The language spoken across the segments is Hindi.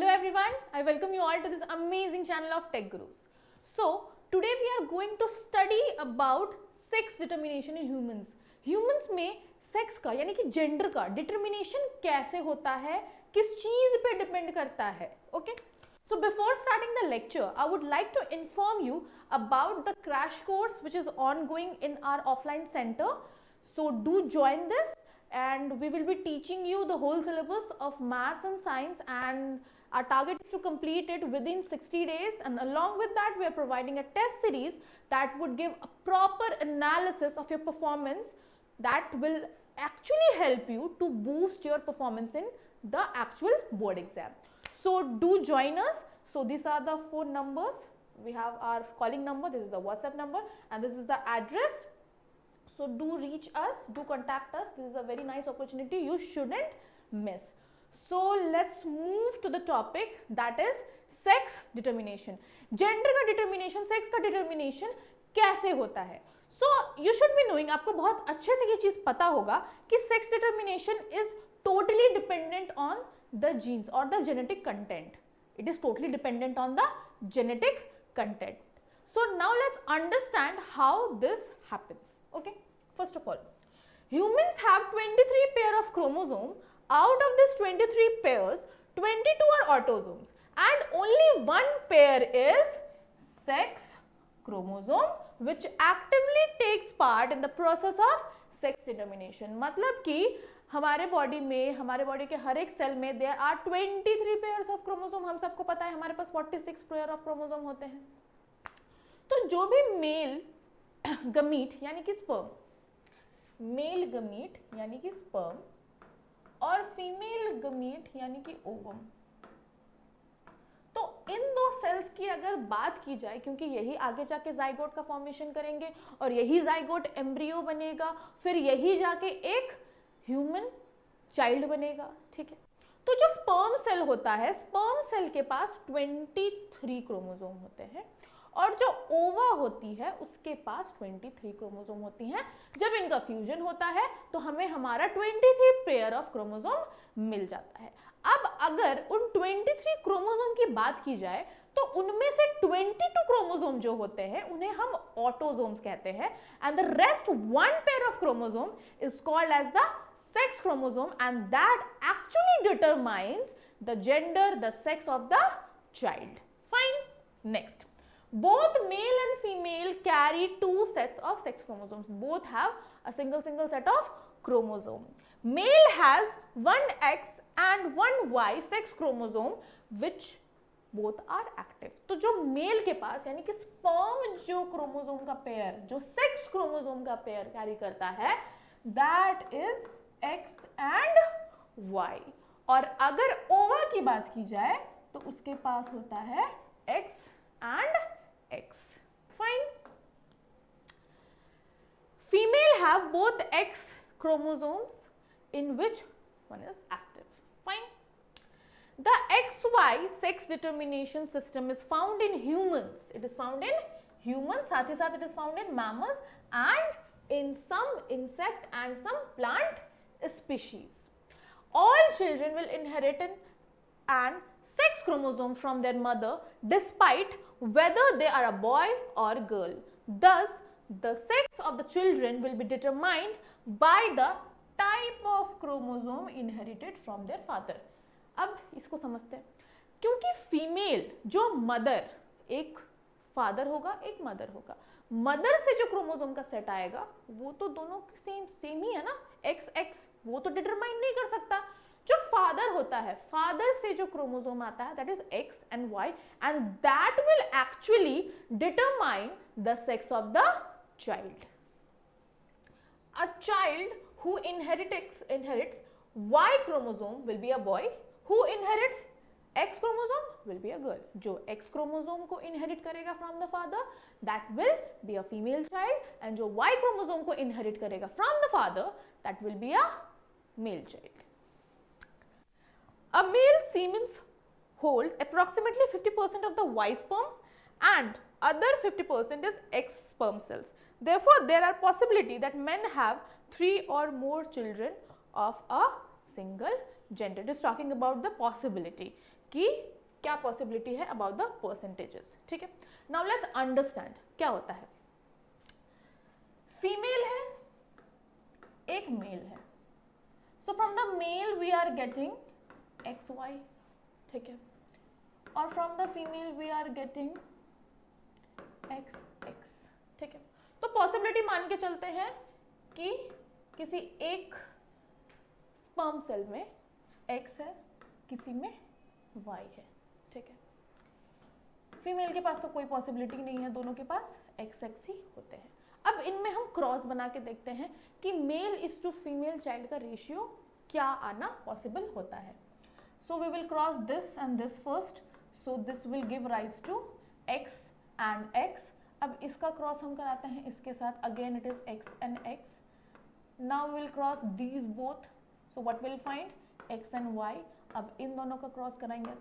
Hello everyone, I welcome you all to this amazing channel of Tech Gurus. So today we are going to study about sex determination in humans. Humans में सेक्स का यानी कि जेंडर का डिटर्मिनेशन कैसे होता है, किस चीज पे डिपेंड करता है. Okay, so before starting the lecture I would like to inform you about the crash course which is ongoing in our offline center. So do join this and we will be teaching you the whole syllabus of maths and science, and our target is to complete it within 60 days, and along with that we are providing a test series that would give a proper analysis of your performance that will actually help you to boost your performance in the actual board exam. So do join us. So these are the phone numbers. We have our calling number, this is the WhatsApp number, and this is the address. So do reach us, do contact us. This is a very nice opportunity you shouldn't miss. So let's move to the topic, that is sex determination. Gender का determination, sex का determination कैसे होता है? So you should be knowing, आपको बहुत अच्छे से ये चीज पता होगा कि sex determination is totally dependent on the genes or the genetic content. It is totally dependent on the genetic content. So now let's understand how this happens. Okay, first of all, humans have 23 pair of chromosomes. Out of these 23 pairs, 22 are autosomes and only one pair is sex chromosome, which actively takes part in the process of sex determination. मतलब कि हमारे बॉडी में, हमारे बॉडी के हर एक सेल में there are 23 pairs of chromosome. हम सबको पता है हमारे पास 46 pair of chromosome होते हैं. तो जो भी मेल गमीट यानी कि स्पर्म, मेल गमीट यानी कि स्पर्म और फीमेल गमीट यानी कि ओवम, तो इन दो सेल्स की अगर बात की जाए, क्योंकि यही आगे जाके जाइगोट का फॉर्मेशन करेंगे और यही जाइगोट एम्ब्रियो बनेगा, फिर यही जाके एक ह्यूमन चाइल्ड बनेगा. ठीक है, तो जो स्पर्म सेल होता है, स्पर्म सेल के पास 23 क्रोमोसोम होते हैं और जो ओवा होती है उसके पास 23 क्रोमोसोम होती हैं. जब इनका फ्यूजन होता है तो हमें हमारा 23 पेयर ऑफ क्रोमोसोम मिल जाता है. अब अगर उन 23 क्रोमोसोम की बात की जाए तो उनमें से 22 क्रोमोसोम जो होते हैं उन्हें हम ऑटोसोम्स कहते हैं, and the rest one pair of chromosome is called as the sex chromosome, and that actually determines the gender, the sex of the child. Fine. Next, both male and female carry two sets of sex chromosomes. Both have a single set of chromosome. Male has one X and one Y sex chromosome which both are active. तो जो मेल के पास यानी कि स्पर्म जो क्रोमोसोम का पेयर, जो सेक्स क्रोमोसोम का पेयर कैरी करता है, that is X and Y. और अगर ओवा की बात की जाए तो उसके पास होता है X and X. Fine. Female have both X chromosomes in which one is active. Fine. The XY sex determination system is found in humans. It is found in humans. साथ ही साथ it is found in mammals and in some insect and some plant species. All children will inherit an sex chromosome from their mother despite whether they are a boy or girl. Thus, the sex of the children will be determined by the type of chromosome inherited from their father. अब इसको समझते हैं. क्योंकि फीमेल जो मदर, एक फादर होगा एक मदर होगा, मदर से जो क्रोमोसोम का सेट आएगा वो तो दोनों सेम ही है ना, एक्स एक्स, वो तो डिटरमाइन नहीं कर सकता. जो फादर होता है, फादर से जो क्रोमोसोम आता है, that is X and Y, and that will actually determine the sex of the child. A child who inherits Y chromosome will be a boy, who inherits X chromosome will be a girl. जो X chromosome को inherit करेगा from the father, that will be a female child, and जो Y chromosome को inherit करेगा from the father, that will be a male child. A male semen holds approximately 50% of the Y sperm and other 50% is X sperm cells. Therefore, there are possibility that men have 3 or more children of a single gender, it is talking about the possibility कि क्या पॉसिबिलिटी है अबाउट द परसेंटेजेस, ठीक है। नाउ लेट्स अंडरस्टैंड क्या होता है। फीमेल है, एक मेल है, so from the male we are getting XY, ठीक है, और from the female we are getting XX, ठीक है। तो पॉसिबिलिटी मान के चलते हैं कि किसी एक स्पर्म सेल में X है, किसी में Y है, ठीक है। फीमेल के पास तो कोई पॉसिबिलिटी नहीं है, दोनों के पास XX ही होते हैं। अब इनमें हम क्रॉस बना के देखते हैं कि male is to female child का रेशियो क्या आना पॉसिबल होता है। So we will cross this and this first, so this will give rise to X and X। अब इसका क्रॉस हम कराते हैं इसके साथ, again it is X and X। Now will cross these both, so what will find X and Y। अब इन दोनों का क्रॉस कराएंगे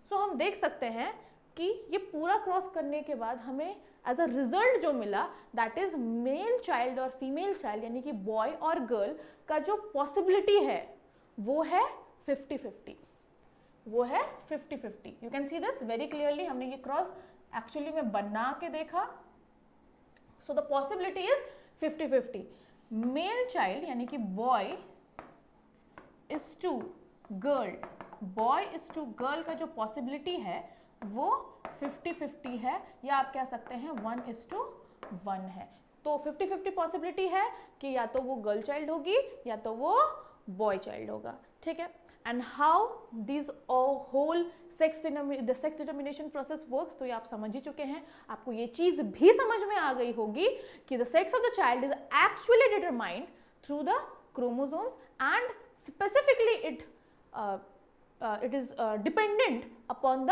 तो हम देख सकते हैं कि ये पूरा क्रॉस करने के बाद हमें एज अ रिजल्ट जो मिला दैट इज मेल चाइल्ड और फीमेल चाइल्ड यानी कि बॉय और गर्ल का जो पॉसिबिलिटी है वो है 50-50, वो है 50-50। You can see this very clearly, हमने ये क्रॉस एक्चुअली में बना के देखा। So the possibility is 50-50। Male child यानी कि boy is to girl, boy is to girl का जो पॉसिबिलिटी है वो 50-50 है, या आप कह सकते हैं 1:1 है। तो 50-50 पॉसिबिलिटी है कि या तो वो गर्ल चाइल्ड होगी या तो वो बॉय चाइल्ड होगा, ठीक है। And how this whole sex determination process works, तो ये आप समझ ही चुके हैं। आपको ये चीज भी समझ में आ गई होगी कि the sex of the child is actually determined through the chromosomes and specifically it is dependent upon the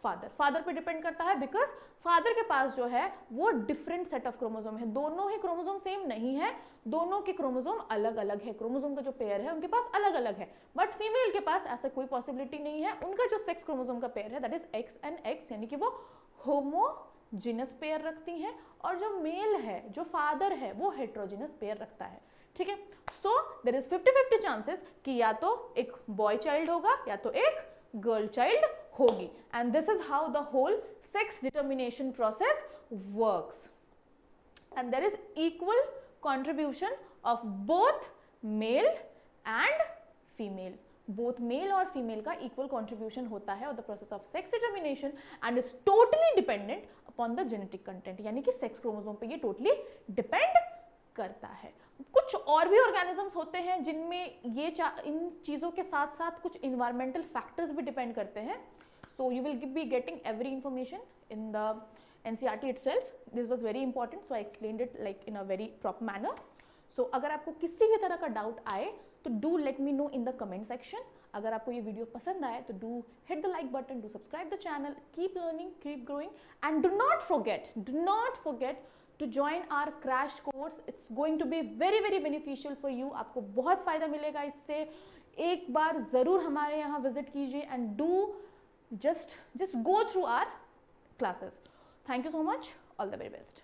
father पे डिपेंड करता है, बिकॉज फादर के पास जो है वो डिफरेंट सेट ऑफ क्रोमोसोम है। दोनों ही क्रोमोसोम सेम नहीं है, दोनों के क्रोमोसोम अलग अलग है, क्रोमोसोम का जो पेयर है उनके पास अलग अलग है। बट फीमेल के पास ऐसा कोई पॉसिबिलिटी नहीं है, उनका जो सेक्स क्रोमोसोम का पेयर है that is X and X, यानी कि वो होमोजिनस पेयर रखती हैं, और जो मेल है, जो फादर है, वो हेट्रोजिनस पेयर रखता है, ठीक है। सो देयर इज 50-50 चांसेस कि या तो एक बॉय चाइल्ड होगा या तो एक गर्ल चाइल्ड होगी। And this is how the whole sex determination process works, and there is equal contribution of both male and female, both male और female का equal contribution होता है और the process of sex determination and is totally dependent upon the genetic content, यानी कि sex chromosome पे ये totally depend करता है। कुछ और भी ऑर्गेनिजम्स होते हैं जिनमें ये इन चीज़ों के साथ साथ कुछ environmental factors भी डिपेंड करते हैं। So you will be getting every information in the NCERT itself. This was very important, so I explained it like in a very proper manner. So अगर आपको किसी भी तरह का डाउट आए तो do let me know in the comment section. अगर आपको ये वीडियो पसंद आए तो do hit the like button, do subscribe the channel, keep learning, keep growing, and do not forget to join our crash course. It's going to be very very beneficial for you. आपको बहुत फायदा मिलेगा इससे। एक बार ज़रूर हमारे यहाँ विजिट कीजिए and do just go through our classes. Thank you so much. All the very best.